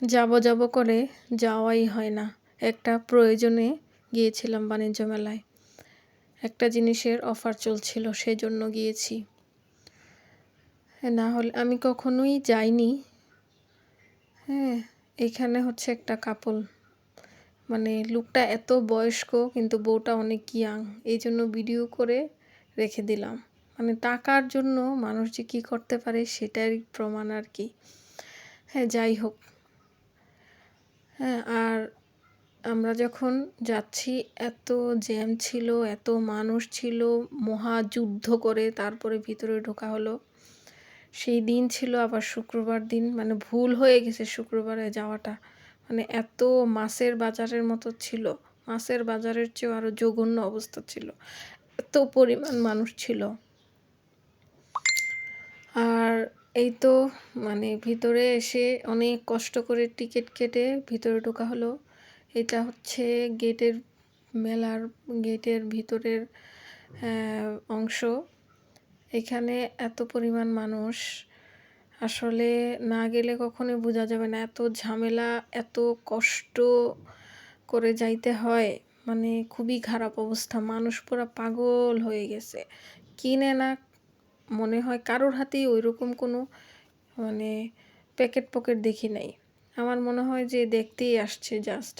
যাব করে যাওয়াই হয় না। একটা প্রয়োজনে গিয়েছিলাম বাণিজ্য মেলায়। একটা জিনিসের অফার চলছিল সেজন্য গিয়েছি। না হলে আমি কখনোই যাইনি। হ্যাঁ, এখানে হচ্ছে একটা কাপল। মানে লোকটা এত বয়স্ক কিন্তু বউটা অনেক ইয়াং। এইজন্য ভিডিও করে রেখে দিলাম। মানে টাকার জন্য মানুষ যে কী করতে পারে সেটারই প্রমাণ আরকি। হ্যাঁ, যাই হোক। হ্যাঁ, আর আমরা যখন যাচ্ছি এত জ্যাম ছিল, এত মানুষ ছিল, মহাযুদ্ধ করে তারপরে ভিতরে ঢোকা হলো। সেই দিন ছিল আবার শুক্রবার দিন, মানে ভুল হয়ে গেছে শুক্রবারে যাওয়াটা। মানে এত মাছের বাজারের মতো ছিল। মাছের বাজারের চেয়েও আরও জঘন্য অবস্থা ছিল। এত পরিমাণ মানুষ ছিল। আর এই তো মানে ভিতরে এসে অনেক কষ্ট করে টিকিট কেটে ভিতরে ঢোকা হলো। এটা হচ্ছে মেলার গেটের ভিতরের অংশ। এখানে এত পরিমাণ মানুষ আসলে না গেলে কখনোই বোঝা যাবে না। এত ঝামেলা, এত কষ্ট করে যাইতে হয়। মানে খুবই খারাপ অবস্থা। মানুষ পুরা পাগল হয়ে গেছে। কিনে না মনে হয় কারোর হাতেই ওইরকম কোনো মানে পকেট দেখি নাই। আমার মনে হয় যে দেখতেই আসছে জাস্ট।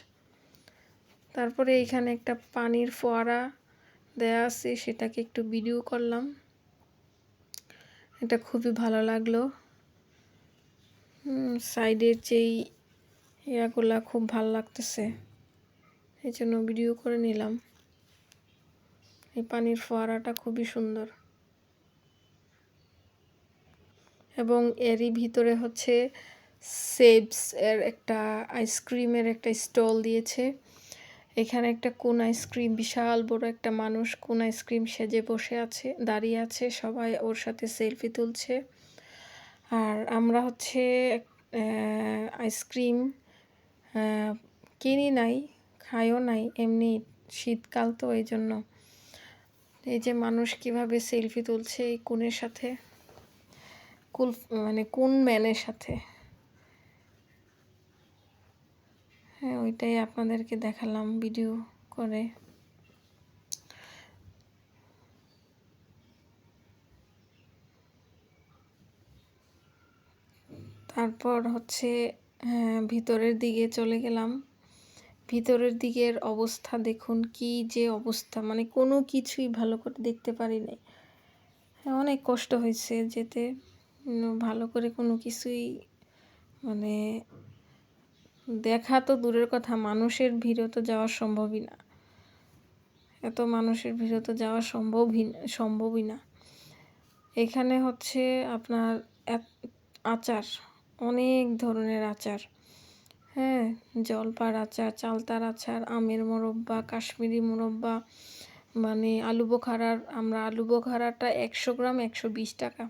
তারপরে এইখানে একটা পানির ফোয়ারা দেয়া আছে, সেটাকে একটু ভিডিও করলাম। এটা খুবই ভালো লাগলো। সাইডের যেই ইয়াগুলা খুব ভাল লাগতেছে, এই জন্য ভিডিও করে নিলাম। এই পানির ফোয়ারাটা খুবই সুন্দর। এবং এরই ভিতরে হচ্ছে সেবস এর একটা আইসক্রিমের একটা স্টল দিয়েছে। এখানে একটা কোন আইসক্রিম, বিশাল বড় একটা মানুষ কোন আইসক্রিম সেজে বসে আছে, দাঁড়িয়ে আছে, সবাই ওর সাথে সেলফি তুলছে। আর আমরা হচ্ছে আইসক্রিম কিনি নাই, খাইও নাই, এমনি শীতকাল তো এই জন্য। এই যে মানুষ কিভাবে সেলফি তুলছে এই কোনের সাথে, মানে কোন ম্যানের সাথে। হ্যাঁ, ওইটাই আপনাদেরকে দেখালাম ভিডিও করে। তারপর হচ্ছে ভিতরের দিকে চলে গেলাম। ভিতরের দিকের অবস্থা দেখুন, কি যে অবস্থা, মানে কোনো কিছুই ভালো করে দেখতে পারি নাই। হ্যাঁ, অনেক কষ্ট হয়েছে যেতে। ভালো করে কোনো কিছুই মানে দেখা তো দূরের কথা, মানুষের ভিড়ে তো যাওয়া সম্ভবই না। এত মানুষের ভিড়ে তো যাওয়া সম্ভবই না। এখানে হচ্ছে আপনার আচার, অনেক ধরনের আচার। হ্যাঁ, জলপার আচার, চালতার আচার, আমের মোরব্বা, কাশ্মীরি মোরব্বা, মানে আমরা আলু বোখারাটা 100 গ্রাম 120 টাকা।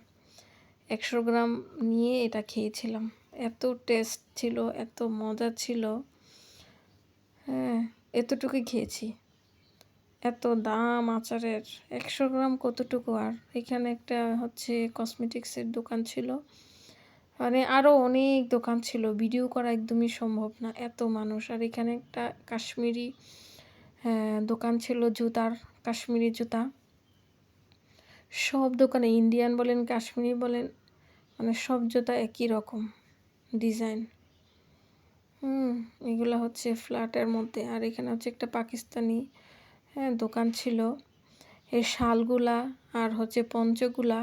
100 গ্রাম নিয়ে এটা খেয়েছিলাম। এত টেস্ট ছিল, এত মজা ছিল। হ্যাঁ, এতটুকুই খেয়েছি। এত দাম আচারের। 100 গ্রাম কতটুকু আর। এখানে একটা হচ্ছে কসমেটিক্সের দোকান ছিল। মানে আরও অনেক দোকান ছিল, ভিডিও করা একদমই সম্ভব না, এত মানুষ। আর এখানে একটা কাশ্মীরি দোকান ছিল, কাশ্মীরি জুতা। সব দোকানে ইন্ডিয়ান বলেন, কাশ্মীরি বলেন, মানে সব জুতা একই রকম ডিজাইন। এগুলো হচ্ছে ফ্ল্যাটের মধ্যে। আর এখানে হচ্ছে একটা পাকিস্তানি দোকান ছিল। এই শালগুলা আর হচ্ছে পঞ্চগুলা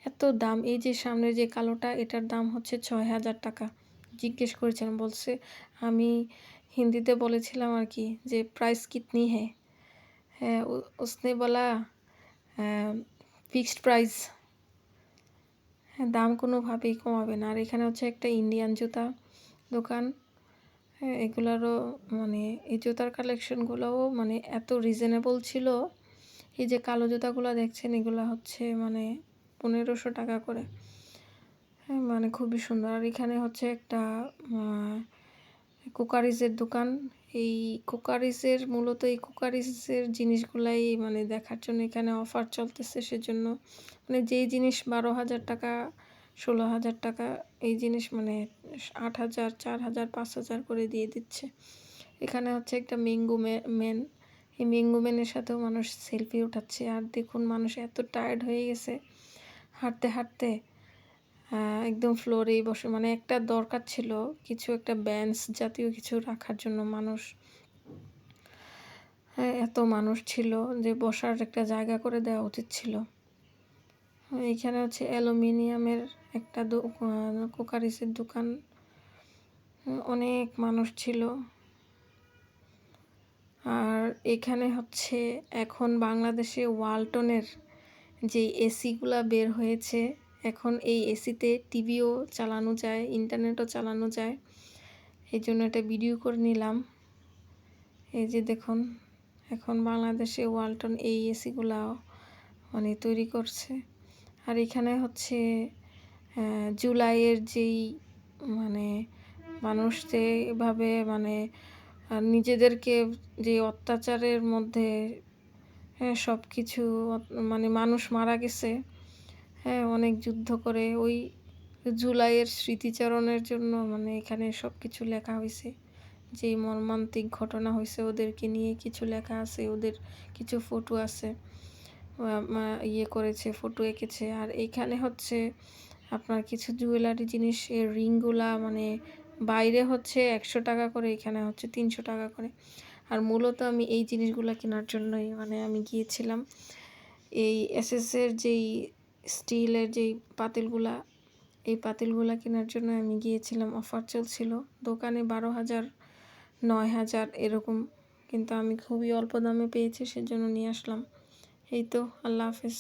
এত দাম। এই যে সামনে যে কালোটা, এটার দাম হচ্ছে 6000 টাকা। জিজ্ঞেস করেছিলাম, বলছে, আমি হিন্দিতে বলেছিলাম আর কি যে প্রাইস কিতনি হ্যাঁ, উসনে বলা ফিক্সড প্রাইস। হ্যাঁ, দাম কোনোভাবেই কমাবে না। আর এখানে হচ্ছে একটা ইন্ডিয়ান জুতা দোকান। হ্যাঁ, এগুলারও মানে এই জুতার কালেকশনগুলোও মানে এত রিজনেবল ছিল। এই যে কালো জুতাগুলো দেখছেন, এগুলো হচ্ছে মানে 1500 টাকা করে। হ্যাঁ, মানে খুবই সুন্দর। আর এখানে হচ্ছে একটা কুকারিজের দোকান। এই মূলত এই কুকারিজের জিনিসগুলাই মানে দেখার জন্য এখানে অফার চলতেছে, সেজন্য মানে যেই জিনিস 12,000 টাকা 16,000 টাকা এই জিনিস মানে 8,000, 4,000, 5,000 করে দিয়ে দিচ্ছে। এখানে হচ্ছে একটা মেন। এই মেনের সাথেও মানুষ সেলফি উঠাচ্ছে। আর দেখুন মানুষ এত টায়ার্ড হয়ে গেছে হাঁটতে একদম ফ্লোরেই বসে, মানে একটা দরকার ছিল কিছু একটা বেঞ্চ জাতীয় কিছু রাখার জন্য মানুষ, হ্যাঁ, এত মানুষ ছিল যে বসার একটা জায়গা করে দেওয়া উচিত ছিল। এইখানে হচ্ছে অ্যালুমিনিয়ামের একটা কোকারিসের দোকান। অনেক মানুষ ছিল। আর এখানে হচ্ছে এখন বাংলাদেশে ওয়ালটনের যে এসিগুলা বের হয়েছে, এখন এই এসিতে টিভিও চালানো যায়, ইন্টারনেটও চালানো যায়। এই জন্য একটা ভিডিও করে নিলাম। এই যে দেখুন, এখন বাংলাদেশে ওয়ালটন এই এসিগুলা মানে তৈরি করছে। আর এখানে হচ্ছে জুলাইয়ের যেই মানে মানুষ যে এভাবে মানে নিজেদেরকে যে অত্যাচারের মধ্যে, হ্যাঁ, সব কিছু মানে মানুষ মারা গেছে, হ্যাঁ, অনেক যুদ্ধ করে ওই জুলাইয়ের স্মৃতিচারণের জন্য মানে এখানে সব কিছু লেখা হয়েছে। যেই মর্মান্তিক ঘটনা হয়েছে ওদেরকে নিয়ে কিছু লেখা আছে, ওদের কিছু ফটো আছে, ইয়ে করেছে, ফটো এঁকেছে। আর এইখানে হচ্ছে আপনার কিছু জুয়েলারি জিনিস, এর রিংগুলা মানে বাইরে হচ্ছে 100 টাকা করে, এখানে হচ্ছে 300 টাকা করে। আর মূলত আমি এই জিনিসগুলো কেনার জন্যই মানে আমি গিয়েছিলাম। এই এসএসের যেই স্টিলের যেই পাতিলগুলা, এই পাতিলগুলা কেনার জন্য আমি গিয়েছিলাম। অফার চলছিল দোকানে 12,000, 9,000 এরকম, কিন্তু আমি খুবই অল্প দামে পেয়েছি, সেজন্য নিয়ে আসলাম। এই তো, আল্লাহ হাফেজ।